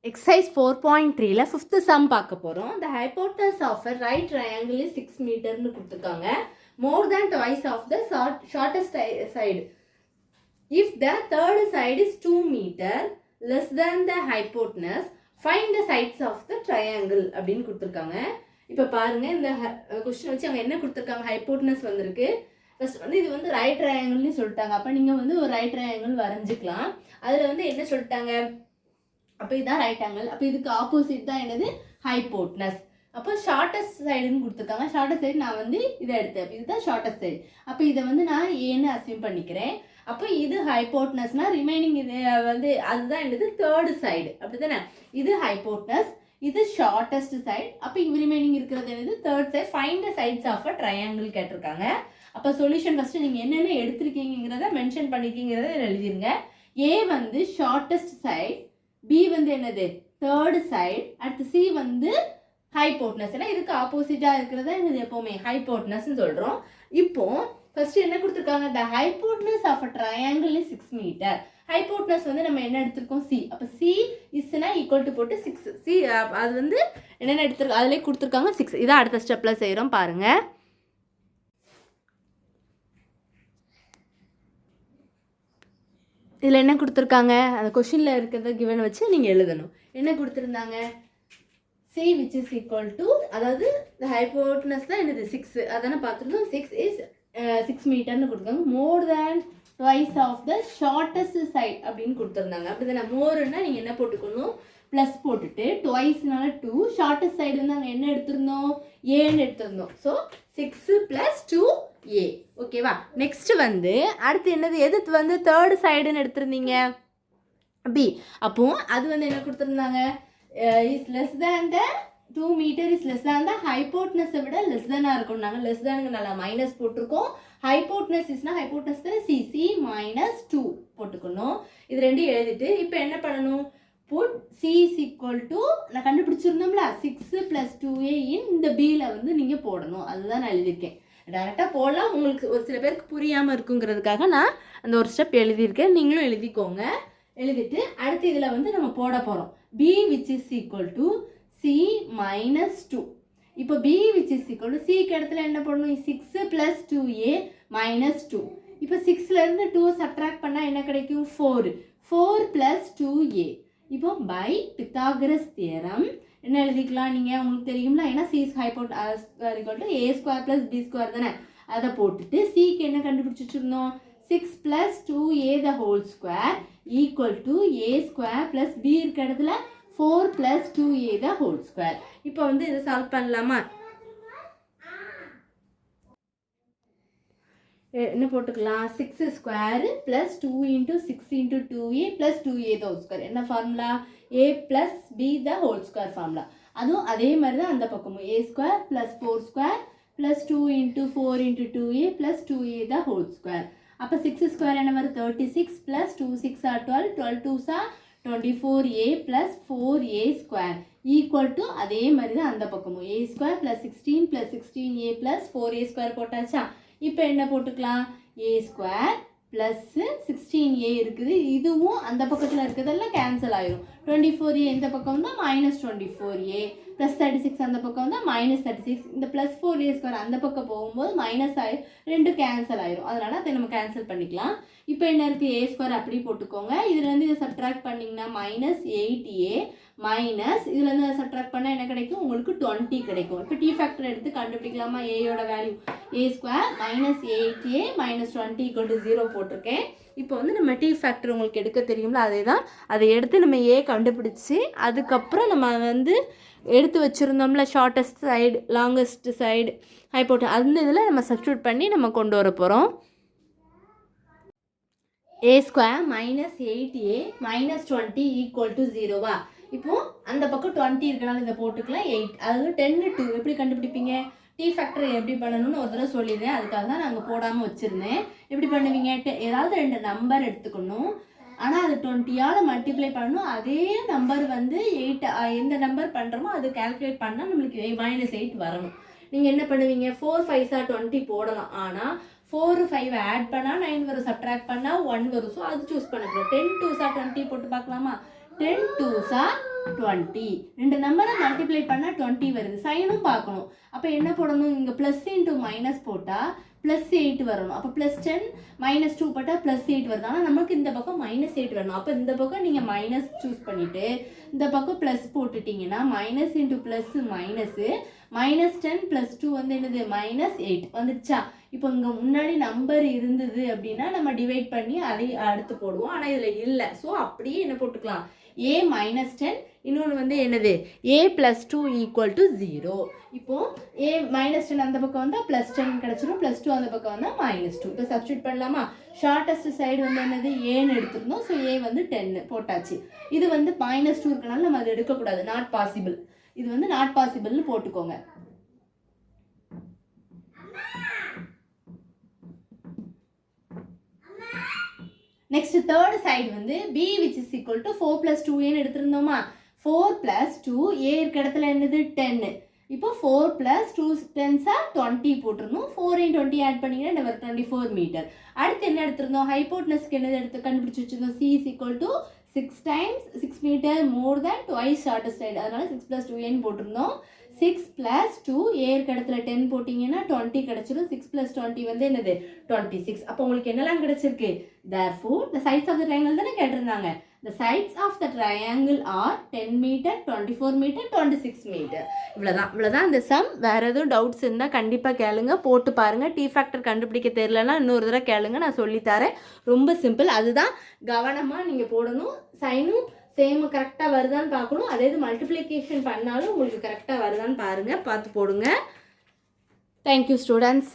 Exercise 4.3ல 5th sum பார்க்க போகிறோம். The hypotenuse of a right triangle is 6 meterன்னு கொடுத்துருக்காங்க. More than twice of the shortest side. If the third side is 2 meter less than the hypotenuse, find the sides of the triangle அப்படின்னு கொடுத்துருக்காங்க. இப்போ பாருங்க இந்த question வச்சு அவங்க என்ன கொடுத்துருக்காங்க, ஹைப்போட்டனஸ் வந்திருக்கு. ஃபர்ஸ்ட் வந்து இது வந்து ரைட் ட்ரையாங்கிள்னு சொல்லிட்டாங்க. அப்போ நீங்கள் வந்து ஒரு ரைட் ட்ரையாங்கிள் வரைஞ்சிக்கலாம். அதில் வந்து என்ன சொல்லிட்டாங்க, அப்போ இதுதான் ரைட் ஆங்கிள். அப்போ இதுக்கு ஆப்போசிட் தான் என்னது, ஹைப்போட்னஸ். அப்போ ஷார்ட்டஸ்ட் சைடுன்னு கொடுத்துருக்காங்க. ஷார்ட்டஸ்ட் சைடு நான் வந்து இதை எடுத்தேன். அப்போ இதுதான் ஷார்ட்டஸ்ட் சைடு. அப்போ இதை வந்து நான் ஏன்னு அஸ்யூம் பண்ணிக்கிறேன். அப்போ இது ஹைப்போட்னஸ்னா ரிமைனிங் இது வந்து அதுதான் என்னது, தேர்டு சைடு. அப்படி தானே, இது ஹைப்போட்னஸ், இது ஷார்ட்டஸ்ட் சைடு. அப்போ இங்கே ரிமைனிங் இருக்கிறது என்னது, third side. Find the sides of a triangle கேட்டிருக்காங்க. அப்போ சொல்யூஷன் ஃபஸ்ட்டு நீங்கள் என்னென்ன எடுத்திருக்கீங்கிறத மென்ஷன் பண்ணிக்கிங்கிறத எழுதிருங்க. ஏ வந்து ஷார்ட்டஸ்ட் சைடு, பி வந்து என்னது, தேர்டு சைடு, அடுத்து சி வந்து ஹைப்போட்னஸ். ஏன்னா இதுக்கு ஆப்போசிட்டாக இருக்கிறதா என்னது, எப்போவுமே ஹைப்போட்னஸ்ன்னு சொல்கிறோம். இப்போ ஃபர்ஸ்ட் என்ன கொடுத்துருக்காங்க, the hypotenuse of a triangle is 6 metre. Hypotenuse வந்து நம்ம என்ன எடுத்திருக்கோம், சி. அப்போ சி இஸ்னா ஈக்குவல் டு போட்டு 6. சி அது வந்து என்னென்ன எடுத்துருக்கோம், அதிலே கொடுத்துருக்காங்க 6. இதான் அடுத்த ஸ்டெப்பில் செய்கிறோம் பாருங்கள். இதில் என்ன கொடுத்துருக்காங்க, அந்த கொஷினில் இருக்கிறத கிவன் வச்சு நீங்கள் எழுதணும். என்ன கொடுத்துருந்தாங்க, see which is equal to, அதாவது இந்த ஹைப்போட்டனஸ் தான் என்னது 6, அதானே பார்த்துருந்தோம். 6 மீட்டர்னு கொடுத்தாங்க. More than twice of the shortest side அப்படின்னு கொடுத்துருந்தாங்க. அப்படி தானே, மோர்னா நீங்கள் என்ன போட்டுக்கணும், ப்ளஸ் போட்டுட்டு, டுவைஸ்னால 2, ஷார்ட்டஸ்ட் சைடு வந்து நாங்கள் என்ன எடுத்திருந்தோம், ஏன்னு எடுத்திருந்தோம். So 6 + 2a. ஓகேவா. நெக்ஸ்ட் வந்து அடுத்து என்னது, எது வந்து தேர்டு சைடுன்னு எடுத்திருந்தீங்க, பி. அப்போ அது வந்து என்ன கொடுத்துருந்தாங்க, is less than the 2 metre is less than the ஹைப்போட்னஸை விட லெஸ் தேனாக இருக்கும். நாங்கள் லெஸ் தேனுக்கு நல்லா மைனஸ் போட்டிருக்கோம். ஹைப்போட்னஸ் இஸ்னா ஹைப்போட்னஸ் தான் சி, சி -2 போட்டுக்கணும். இது ரெண்டும் எழுதிட்டு இப்போ என்ன பண்ணணும், put C is equal to, நான் கண்டுபிடிச்சிருந்தோம்ல 6 + 2a இந்த பியில் வந்து நீங்கள் போடணும். அதுதான் நான் எழுதியிருக்கேன். டேரெக்டாக போடலாம், உங்களுக்கு ஒரு சில பேருக்கு புரியாமல் இருக்குங்கிறதுக்காக நான் அந்த ஒரு ஸ்டெப் எழுதியிருக்கேன். நீங்களும் எழுதிக்கோங்க. எழுதிட்டு அடுத்து இதில் வந்து நம்ம போட போகிறோம், B which is equal to C -2. இப்போ B which is equal to சிக்கு இடத்துல என்ன பண்ணணும், 6 + 2a -2. இப்போ 6லேருந்து 2 சப்ட்ராக்ட் பண்ணால் என்ன கிடைக்கும், 4 + 2a. இப்போ பை பித்தாகரஸ் தியரம் என்ன எழுதிக்கலாம், நீங்கள் உங்களுக்கு தெரியும்ல, ஏன்னா சி ஹைப்போட்டனஸ் = a² + b² தானே. அதை போட்டுட்டு சிக்கு என்ன கண்டுபிடிச்சி வச்சுருந்தோம், 6 + 2a the whole square equal to a² + b இருக்க இடத்துல 4 + 2a the whole square. இப்போ வந்து இதை சால்வ் பண்ணலாமா, என்ன போட்டுக்கலாம், 6² + 2 × 6 × 2a + 2a the whole square. என்ன formula, a + b the whole square formula. அதுவும் அதே மாதிரி தான் அந்த பக்கமும், a² + 4² + 2 × 4 × 2a + 2a the whole square. அப்போ 6² என்ன வரும், 36 + 2 6 are 12, 12 2s are 24a + 4a² equal to, அதே மாதிரி தான் அந்த பக்கமும், a² + 16 + 16a + 4a² போட்டாச்சா. இப்போ என்ன போட்டுக்கலாம், a² + 16a இருக்குது. இதுவும் அந்த பக்கத்தில் இருக்கிறதெல்லாம் கேன்சல் ஆயிரும். 24a இந்த பக்கம் தான் -24a, + 36 அந்த பக்கம் தான் -36. இந்த +4a² அந்த பக்கம் போகும்போது மைனஸ் ஆயிரும், ரெண்டும் கேன்சல் ஆயிரும். அதனால அதை நம்ம கேன்சல் பண்ணிக்கலாம். இப்போ என்ன இருக்குது, a² அப்படி போட்டுக்கோங்க. இதுலேருந்து இதை சப்ட்ராக்ட் பண்ணிங்கன்னா -8a மைனஸ் இதுலேருந்து சப்ட்ராக்ட் பண்ணால் என்ன கிடைக்கும், உங்களுக்கு 20 கிடைக்கும். இப்போ டி ஃபேக்டர் எடுத்து கண்டுபிடிக்கலாமா, ஏயோட வேல்யூ a² -8a -20 = 0 போட்டிருக்கேன். இப்போ வந்து நம்ம டி ஃபேக்டர் உங்களுக்கு எடுக்க தெரியும்ல, அதே தான். அதை எடுத்து நம்ம ஏ கண்டுபிடிச்சி அதுக்கப்புறம் நம்ம வந்து எடுத்து வச்சுருந்தோம்ல shortest side longest side hypotenuse, அந்த இதில் நம்ம சப்ஸ்டியூட் பண்ணி நம்ம கொண்டு வர போகிறோம். a² -8a -20 = 0வா. இப்போது அந்த பக்கம் 20 இருக்கனால இதை போட்டுக்கலாம். 8 அதாவது 10 2 எப்படி கண்டுபிடிப்பீங்க, டி ஃபேக்டர் எப்படி பண்ணணும்னு ஒரு தடவை சொல்லிடுறேன். அதுக்காக தான் நாங்கள் போடாமல் வச்சுருந்தேன். எப்படி பண்ணுவீங்க, ஏதாவது 2 நம்பர் எடுத்துக்கணும், ஆனால் அது 20ஆல் மல்டிப்ளை பண்ணணும். அதே நம்பர் வந்து 8 எந்த நம்பர் பண்ணுறோமோ அது கால்குலேட் பண்ணால் நம்மளுக்கு -8 வரணும். நீங்கள் என்ன பண்ணுவீங்க, 4 5s are 20 போடலாம். ஆனால் 4 5 ஆட் பண்ணால் 9 வரும், சப்ட்ராக்ட் பண்ணால் 1 வரும். ஸோ அது சூஸ் பண்ணக்கூடாது. 10 2s are 20 போட்டு பார்க்கலாமா, 10 2s are 20. ரெண்டு நம்பரை மல்டிப்ளை பண்ணால் 20 வருது. சைனும் பார்க்கணும். அப்போ என்ன போடணும், இங்கே ப்ளஸ் இன்ட்டு மைனஸ் போட்டால் ப்ளஸ் 8 வரணும். அப்போ ப்ளஸ் 10 மைனஸ் 2 போட்டால் ப்ளஸ் 8 வருது. ஆனால் நமக்கு இந்த பக்கம் மைனஸ் 8 வரணும். அப்போ இந்த பக்கம் நீங்கள் மைனஸ் சூஸ் பண்ணிவிட்டு இந்த பக்கம் ப்ளஸ் போட்டுட்டிங்கன்னா மைனஸ் இன்ட்டு ப்ளஸ் மைனஸு -10 + 2 வந்து என்னது -8 வந்துடுச்சா. இப்போ இங்கே முன்னாடி நம்பர் இருந்தது அப்படின்னா நம்ம டிவைட் பண்ணி அதை அடுத்து போடுவோம். ஆனால் இதில் இல்லை. ஸோ அப்படியே என்ன போட்டுக்கலாம், a -10 இன்னொன்று வந்து என்னது a + 2 = 0. இப்போது a -10 அந்த பக்கம் வந்தால் +10 கிடச்சிரும், +2 அந்த பக்கம் வந்தால் -2. இப்போ சப்ஸ்டியூட் பண்ணலாமா. ஷார்ட்டஸ்ட் சைடு வந்து என்னது ஏன்னு எடுத்துருந்தோம். ஸோ a வந்து 10 போட்டாச்சு. இது வந்து -2 இருக்கனால நம்ம அதை எடுக்கக்கூடாது, நாட் பாசிபிள். இது வந்து நாட் பாசிபிள்னு போட்டுக்கோங்க. நெக்ஸ்ட் தேர்ட் சைடு வந்து b which is equal to 4 + 2a எடுத்திருந்தோமா. 4 + 2 a இருக்க இடத்துல என்னது 10. இப்போ 4 + 2 10s are 20 போட்டிருந்தோம். 4 and 20 ஆட் பண்ணிங்கன்னா என்ன வரும், 24 மீட்டர். அடுத்து என்ன எடுத்திருந்தோம், ஹைபோட்னஸ்க்கு என்னது எடுத்து கண்டுபிடிச்சி வச்சிருந்தோம். c is equal to 6 times 6 meter more than twice shortest side. அதனால 6 + 2a போட்டிருந்தோம். 6 + 2 a இருக்க இடத்துல 10 போட்டிங்கன்னா 20 கிடச்சிடும். 6 + 20 வந்து என்னது 26. அப்போ உங்களுக்கு என்னெல்லாம் கிடச்சிருக்கு, therefore the sides of the triangle தானே கேட்டிருந்தாங்க. the sides of the triangle are 10 meter, 24 meter, 26 meter. இவ்வளோதான் இந்த சம். வேறு எதுவும் டவுட்ஸ் இருந்தால் கண்டிப்பாக கேளுங்க, போட்டு பாருங்கள். டி ஃபேக்டர் கண்டுபிடிக்க தெரியலன்னா இன்னொரு தடவை கேளுங்க, நான் சொல்லித்தரேன். ரொம்ப சிம்பிள். அதுதான் கவனமாக நீங்கள் போடணும். சைனும் சேம் கரெக்டாக வருதான்னு பார்க்கணும். அதே இது மல்டிப்ளிகேஷன் பண்ணாலும் உங்களுக்கு கரெக்டாக வருதான்னு பாருங்கள், பார்த்து போடுங்க. Thank you students.